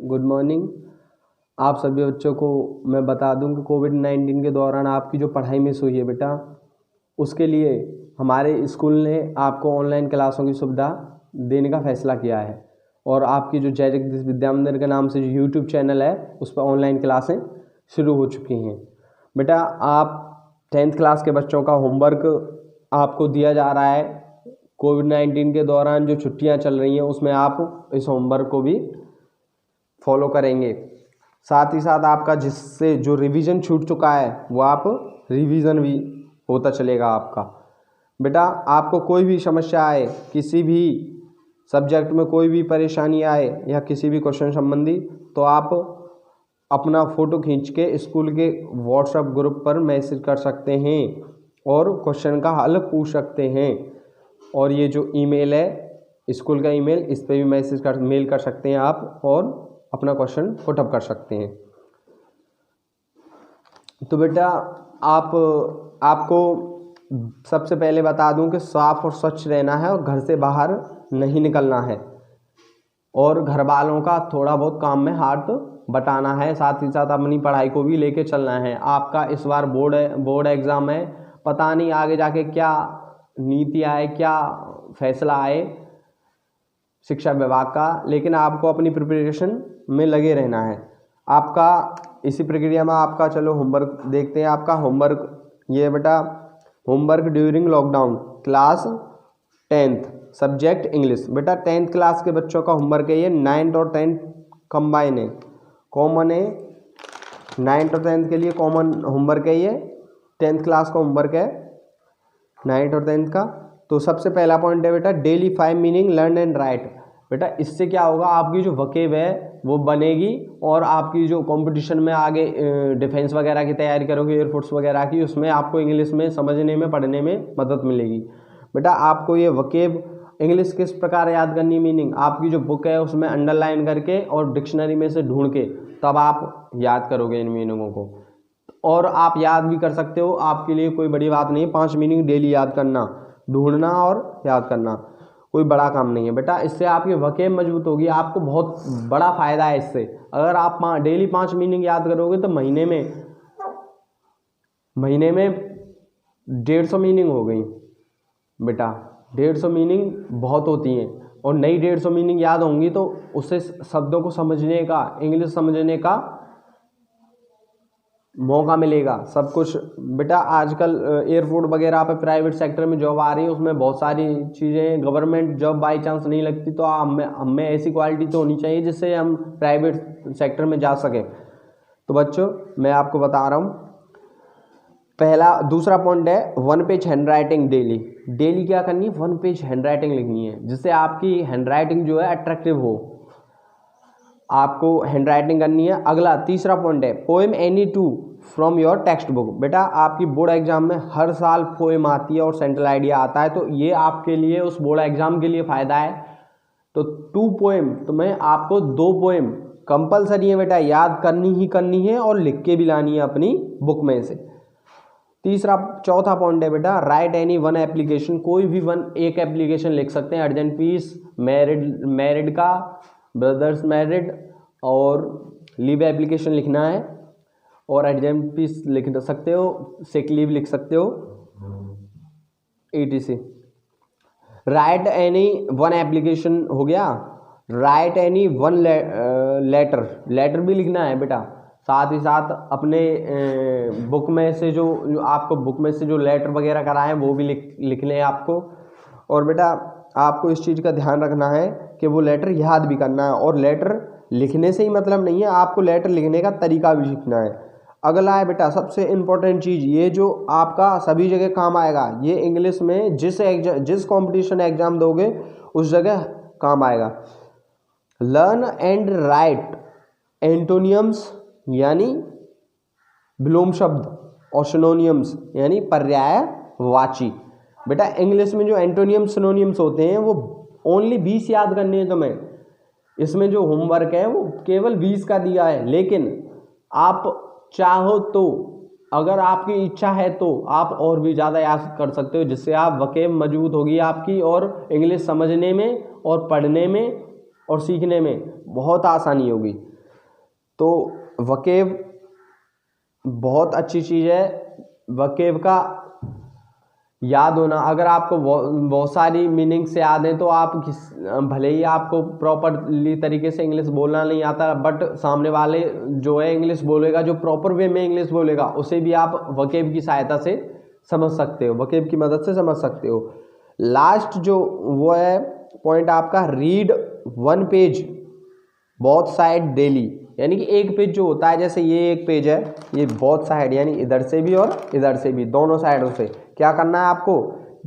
Good morning. आप सभी बच्चों को मैं बता दूं कि कोविड-19 के दौरान आपकी जो पढ़ाई मिस हुई है बेटा, उसके लिए हमारे स्कूल ने आपको ऑनलाइन क्लासों की सुविधा देने का फैसला किया है। और आपकी जो जय जगदीश विद्या मंदिर के नाम से जो यूट्यूब चैनल है उस पर ऑनलाइन क्लासें शुरू हो चुकी हैं। बेटा आप 10th क्लास के बच्चों का होमवर्क आपको दिया जा रहा है। कोविड-19 के दौरान जो छुट्टियां चल रही हैं उसमें आप इस होमवर्क को भी फॉलो करेंगे। साथ ही साथ आपका जिससे जो रिवीजन छूट चुका है वो आप रिवीजन भी होता चलेगा आपका। बेटा आपको कोई भी समस्या आए, किसी भी सब्जेक्ट में कोई भी परेशानी आए या किसी भी क्वेश्चन संबंधी, तो आप अपना फ़ोटो खींच के स्कूल के व्हाट्सएप ग्रुप पर मैसेज कर सकते हैं और क्वेश्चन का हल पूछ सकते हैं। और ये जो ईमेल है स्कूल का ईमेल, इस पर भी मेल कर सकते हैं आप और अपना क्वेश्चन पुटअप कर सकते हैं। तो बेटा आपको सबसे पहले बता दूं कि साफ और स्वच्छ रहना है और घर से बाहर नहीं निकलना है और घर वालों का थोड़ा बहुत काम में हाथ बटाना है। साथ ही साथ अपनी पढ़ाई को भी लेके चलना है। आपका इस बार बोर्ड एग्ज़ाम है, पता नहीं आगे जाके क्या नीति आए, क्या फैसला आए शिक्षा विभाग का, लेकिन आपको अपनी प्रिपरेशन में लगे रहना है। आपका इसी प्रक्रिया में आपका चलो होमवर्क देखते हैं। आपका होमवर्क ये बेटा, homework during lockdown class 10th subject English. बेटा 10th क्लास के बच्चों का होमवर्क है ये। 9th और 10th कंबाइन है, कॉमन है। 9th और 10th के लिए कॉमन होमवर्क है ये। 10th क्लास का होमवर्क है 9th और 10th का। तो सबसे पहला पॉइंट है बेटा, daily 5 meaning learn and right. बेटा इससे क्या होगा, आपकी जो वकेब है वो बनेगी और आपकी जो कंपटीशन में आगे डिफेंस वगैरह की तैयारी करोगे, एयरफोर्स वगैरह की, उसमें आपको इंग्लिश में समझने में पढ़ने में मदद मिलेगी। बेटा आपको ये वकेब इंग्लिश किस प्रकार याद करनी, मीनिंग आपकी जो बुक है उसमें अंडरलाइन करके और डिक्शनरी में से ढूंढ के तब आप याद करोगे इन मीनिंगों को। और आप याद भी कर सकते हो, आपके लिए कोई बड़ी बात नहीं है। 5 मीनिंग डेली याद करना, ढूंढना और याद करना कोई बड़ा काम नहीं है। बेटा इससे आपकी वकेब मजबूत होगी, आपको बहुत बड़ा फ़ायदा है इससे। अगर आप डेली 5 मीनिंग याद करोगे तो महीने में 150 मीनिंग हो गई। बेटा 150 मीनिंग बहुत होती हैं और नई 150 मीनिंग याद होंगी तो उससे शब्दों को समझने का, इंग्लिश समझने का मौका मिलेगा सब कुछ। बेटा आजकल एयरपोर्ट वगैरह पे प्राइवेट सेक्टर में जॉब आ रही है, उसमें बहुत सारी चीज़ें, गवर्नमेंट जॉब बाई चांस नहीं लगती तो हमें ऐसी क्वालिटी तो होनी चाहिए जिससे हम प्राइवेट सेक्टर में जा सकें। तो बच्चों मैं आपको बता रहा हूँ, दूसरा पॉइंट है 1 page hand writing daily. Daily क्या करनी है, 1 पेज हैंड राइटिंग लिखनी है जिससे आपकी हैंड राइटिंग जो है अट्रैक्टिव हो, आपको हैंड राइटिंग करनी है। अगला तीसरा पॉइंट है poem any two from your text book. बेटा आपकी बोर्ड एग्जाम में हर साल पोएम आती है और सेंट्रल आइडिया आता है, तो ये आपके लिए उस बोर्ड एग्जाम के लिए फ़ायदा है। तो 2 पोएम, तो मैं आपको 2 पोएम कंपलसरी है बेटा, याद करनी है और लिख के भी लानी है अपनी बुक में से। चौथा पॉइंट है बेटा राइट एनी 1 एप्लीकेशन। कोई भी एक एप्लीकेशन लिख सकते हैं, अर्जेंट फीस, मैरिड का, ब्रदर्स मैरिड और लीव एप्लीकेशन लिखना है और अर्जेंट फीस लिख सकते हो, सिक लीव लिख सकते हो, etc। राइट एनी 1 एप्लीकेशन हो गया। राइट एनी 1 लेटर भी लिखना है बेटा। साथ ही साथ अपने बुक में से जो आपको बुक में से जो लेटर वगैरह कराए वो भी लिखने हैं आपको। और बेटा आपको इस चीज़ का ध्यान रखना है कि वो लेटर याद भी करना है। और लेटर लिखने से ही मतलब नहीं है, आपको लेटर लिखने का तरीका भी सीखना है। अगला है बेटा सबसे इम्पोर्टेंट चीज़, ये जो आपका सभी जगह काम आएगा, ये इंग्लिश में जिस कॉम्पिटिशन एग्जाम दोगे उस जगह काम आएगा। लर्न एंड राइट एंटोनियम्स यानी विलोम शब्द और सिनोनियम्स यानी पर्यायवाची। बेटा इंग्लिश में जो एंटोनियम सिनोनियम्स होते हैं वो ओनली 20 याद करने हैं तुम्हें। इसमें जो होमवर्क है वो केवल 20 का दिया है, लेकिन आप चाहो तो, अगर आपकी इच्छा है तो आप और भी ज़्यादा याद कर सकते हो, जिससे आप वकेब मजबूत होगी आपकी और इंग्लिश समझने में और पढ़ने में और सीखने में बहुत आसानी होगी। तो वकेब बहुत अच्छी चीज़ है। वकेब का याद होना, अगर आपको बहुत सारी मीनिंग से याद है तो आप भले ही आपको प्रॉपरली तरीके से इंग्लिश बोलना नहीं आता, बट सामने वाले जो है इंग्लिश बोलेगा, जो प्रॉपर वे में इंग्लिश बोलेगा, उसे भी आप वकेब की सहायता से समझ सकते हो, वकेब की मदद से समझ सकते हो। लास्ट जो वो है पॉइंट आपका, read one page both side daily, यानी कि एक पेज जो होता है, जैसे ये एक पेज है, ये बोथ साइड यानी इधर से भी और इधर से भी, दोनों साइडों से क्या करना है आपको,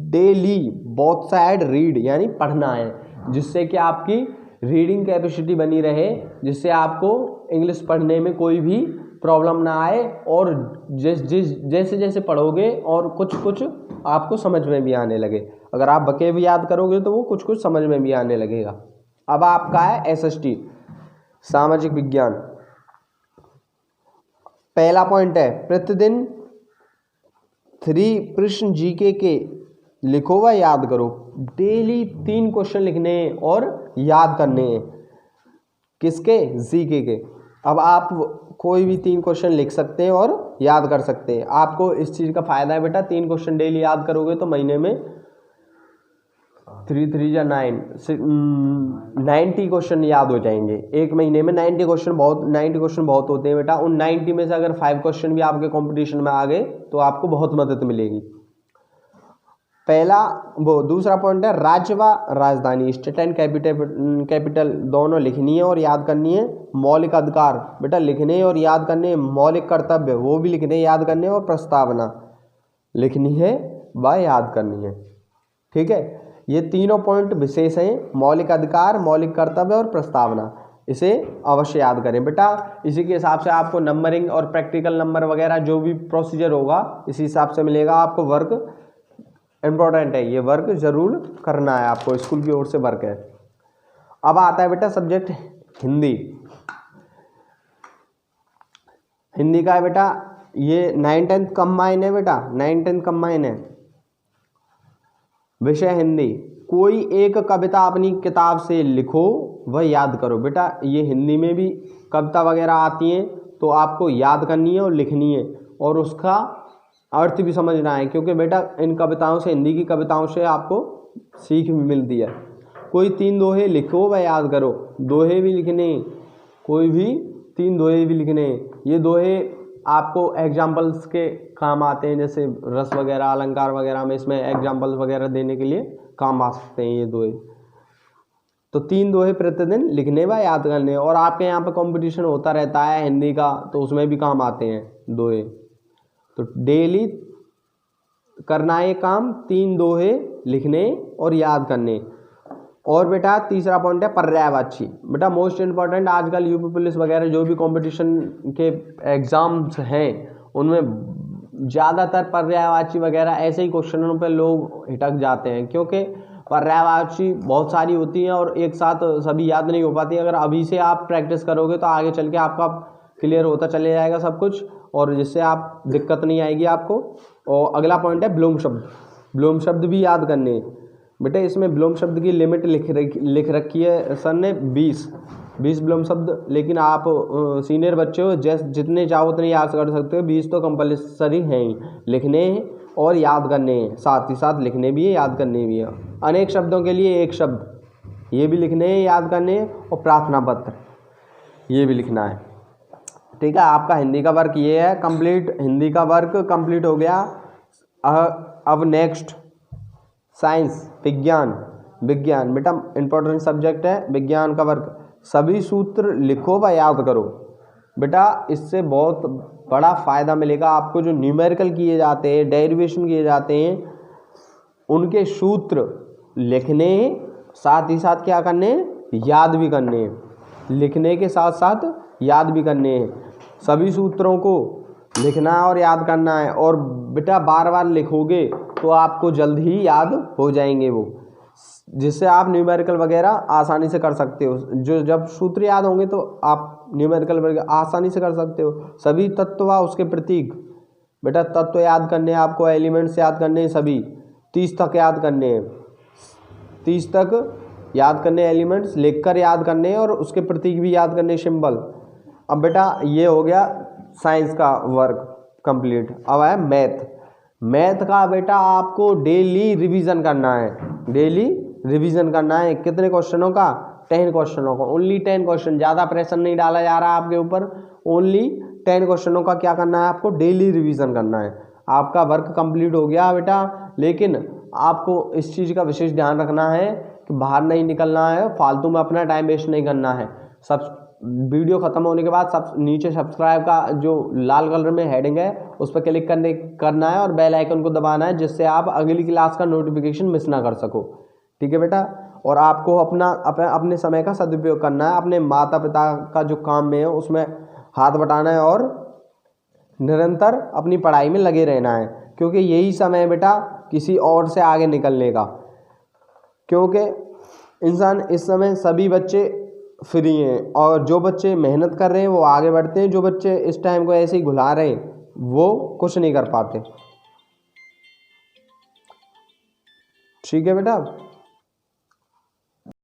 डेली बोथ साइड रीड यानी पढ़ना है, जिससे कि आपकी रीडिंग कैपेसिटी बनी रहे, जिससे आपको इंग्लिश पढ़ने में कोई भी प्रॉब्लम ना आए, और जैसे जैसे पढ़ोगे और कुछ कुछ आपको समझ में भी आने लगे। अगर आप वकेब याद करोगे तो वो कुछ कुछ समझ में भी आने लगेगा। अब आपका है SST, सामाजिक विज्ञान। पहला पॉइंट है, प्रतिदिन 3 प्रश्न जीके के लिखो व याद करो। डेली 3 क्वेश्चन लिखने और याद करने हैं। किसके? जीके के। अब आप कोई भी 3 क्वेश्चन लिख सकते हैं और याद कर सकते हैं। आपको इस चीज़ का फायदा है बेटा, 3 क्वेश्चन डेली याद करोगे तो महीने में 3 3 या 90 क्वेश्चन याद हो जाएंगे। एक महीने में 90 क्वेश्चन बहुत होते हैं बेटा। उन 90 में से अगर 5 क्वेश्चन भी आपके कंपटीशन में आ गए तो आपको बहुत मदद मिलेगी। दूसरा पॉइंट है, राज्य व राजधानी, स्टेट एंड कैपिटल दोनों लिखनी है और याद करनी है। मौलिक अधिकार बेटा लिखने और याद करने, मौलिक कर्तव्य वो भी लिखने याद करने, और प्रस्तावना लिखनी है व याद करनी है। ठीक है, ये तीनों पॉइंट विशेष हैं, मौलिक अधिकार, मौलिक कर्तव्य और प्रस्तावना। इसे अवश्य याद करें बेटा। इसी के हिसाब से आपको नंबरिंग और प्रैक्टिकल नंबर वगैरह जो भी प्रोसीजर होगा इसी हिसाब से मिलेगा आपको। वर्क इम्पोर्टेंट है, ये वर्क जरूर करना है आपको, स्कूल की ओर से वर्क है। अब आता है बेटा सब्जेक्ट हिंदी। हिंदी का है बेटा, ये 9th-10th कंबाइन है बेटा, 9th-10th कंबाइन है। विषय हिंदी, कोई एक कविता अपनी किताब से लिखो वह याद करो। बेटा ये हिंदी में भी कविता वगैरह आती हैं तो आपको याद करनी है और लिखनी है, और उसका अर्थ भी समझना है, क्योंकि बेटा इन कविताओं से, हिंदी की कविताओं से आपको सीख भी मिलती है। कोई 3 दोहे लिखो व याद करो। दोहे भी लिखने, कोई भी 3 दोहे भी लिखने। ये दोहे आपको एग्जाम्पल्स के काम आते हैं, जैसे रस वगैरह, अलंकार वगैरह में इसमें एग्जाम्पल्स वगैरह देने के लिए काम आ सकते हैं ये दोहे। तो 3 दोहे प्रतिदिन लिखने व याद करने, और आपके यहाँ पे कंपटीशन होता रहता है हिंदी का, तो उसमें भी काम आते हैं दोहे। तो डेली करना है काम, 3 दोहे लिखने और याद करने। और बेटा तीसरा पॉइंट है पर्यायवाची। बेटा मोस्ट इम्पॉर्टेंट, आजकल यूपी पुलिस वगैरह जो भी कंपटीशन के एग्जाम्स हैं उनमें ज़्यादातर पर्यायवाची वगैरह ऐसे ही क्वेश्चनों पे लोग हिटक जाते हैं, क्योंकि पर्यायवाची बहुत सारी होती हैं और एक साथ सभी याद नहीं हो पाती। अगर अभी से आप प्रैक्टिस करोगे तो आगे चल के आपका क्लियर होता चले जाएगा सब कुछ, और जिससे आप दिक्कत नहीं आएगी आपको। और अगला पॉइंट है ब्लूम शब्द। ब्लूम शब्द भी याद करने बेटे। इसमें ब्लूम शब्द की लिमिट लिख रखी है सर ने 20 ब्लूम शब्द, लेकिन आप सीनियर बच्चे हो, जितने चाहो उतने याद कर सकते हो। 20 तो कंपल्सरी हैं ही, लिखने और याद करने हैं, साथ ही साथ लिखने भी है, याद करने भी है। अनेक शब्दों के लिए एक शब्द, ये भी लिखने हैं, याद करने हैं। और प्रार्थना पत्र ये भी लिखना है। ठीक है, आपका हिंदी का वर्क ये है कंप्लीट। हिंदी का वर्क कंप्लीट हो गया। अब नेक्स्ट साइंस, विज्ञान बेटा इंपॉर्टेंट सब्जेक्ट है। विज्ञान का वर्क, सभी सूत्र लिखो व याद करो। बेटा इससे बहुत बड़ा फ़ायदा मिलेगा आपको। जो न्यूमेरिकल किए जाते हैं, डेरिवेशन किए जाते हैं, उनके सूत्र लिखने, साथ ही साथ क्या करने, याद भी करने। लिखने के साथ साथ याद भी करने हैं। सभी सूत्रों को लिखना और याद करना है। और बेटा बार बार लिखोगे तो आपको जल्द ही याद हो जाएंगे वो, जिससे आप न्यूमेरिकल वगैरह आसानी से कर सकते हो। जब सूत्र याद होंगे तो आप न्यूमेरिकल वगैरह आसानी से कर सकते हो। सभी तत्व व उसके प्रतीक, बेटा तत्व याद करने, आपको एलिमेंट्स याद करने, सभी 30 तक याद करने हैं। 30 तक याद करने एलिमेंट्स, लिखकर याद करने, और उसके प्रतीक भी याद करने, सिंबल। अब बेटा ये हो गया साइंस का वर्क कंप्लीट। अब है मैथ। मैथ का बेटा आपको डेली रिवीजन करना है, डेली रिवीजन करना है। कितने क्वेश्चनों का? 10 क्वेश्चनों का, ओनली 10 क्वेश्चन। ज़्यादा प्रेशर नहीं डाला जा रहा है आपके ऊपर, ओनली 10 क्वेश्चनों का क्या करना है आपको? डेली रिवीजन करना है। आपका वर्क कंप्लीट हो गया बेटा, लेकिन आपको इस चीज़ का विशेष ध्यान रखना है कि बाहर नहीं निकलना है, फालतू में अपना टाइम वेस्ट नहीं करना है। सब वीडियो खत्म होने के बाद सब नीचे सब्सक्राइब का जो लाल कलर में हेडिंग है उस पर क्लिक करना है और बेल आइकन को दबाना है, जिससे आप अगली क्लास का नोटिफिकेशन मिस ना कर सको। ठीक है बेटा। और आपको अपने समय का सदुपयोग करना है, अपने माता पिता का जो काम में है उसमें हाथ बटाना है और निरंतर अपनी पढ़ाई में लगे रहना है, क्योंकि यही समय है बेटा किसी और से आगे निकलने का। क्योंकि इंसान इस समय सभी बच्चे फ्री हैं और जो बच्चे मेहनत कर रहे हैं वो आगे बढ़ते हैं, जो बच्चे इस टाइम को ऐसे ही घुला रहे हैं वो कुछ नहीं कर पाते। ठीक है बेटा।